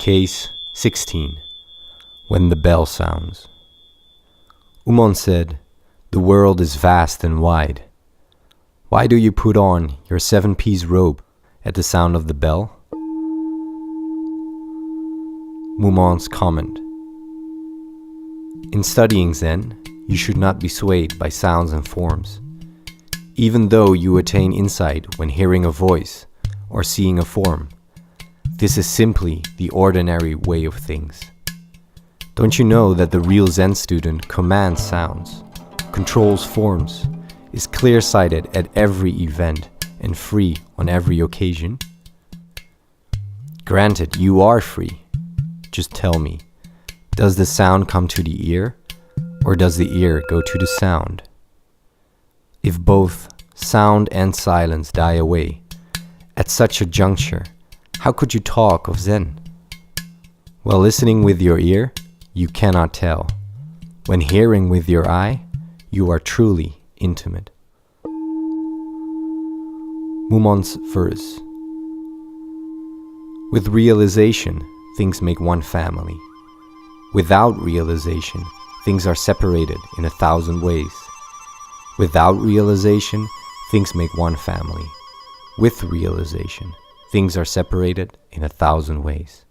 Case 16. When the Bell Sounds. Mumon said, "The world is vast and wide. Why do you put on your 7-piece robe at the sound of the bell?" Mumon's comment. In studying Zen, you should not be swayed by sounds and forms. Even though you attain insight when hearing a voice or seeing a form, this is simply the ordinary way of things. Don't you know that the real Zen student commands sounds, controls forms, is clear-sighted at every event and free on every occasion? Granted, you are free. Just tell me, does the sound come to the ear, or does the ear go to the sound? If both sound and silence die away, at such a juncture, how could you talk of Zen? While listening with your ear, you cannot tell. When hearing with your eye, you are truly intimate. Mumon's verse. With realization, things make one family. Without realization, things are separated in 1,000 ways. Without realization, things make one family. With realization, things are separated in 1,000 ways.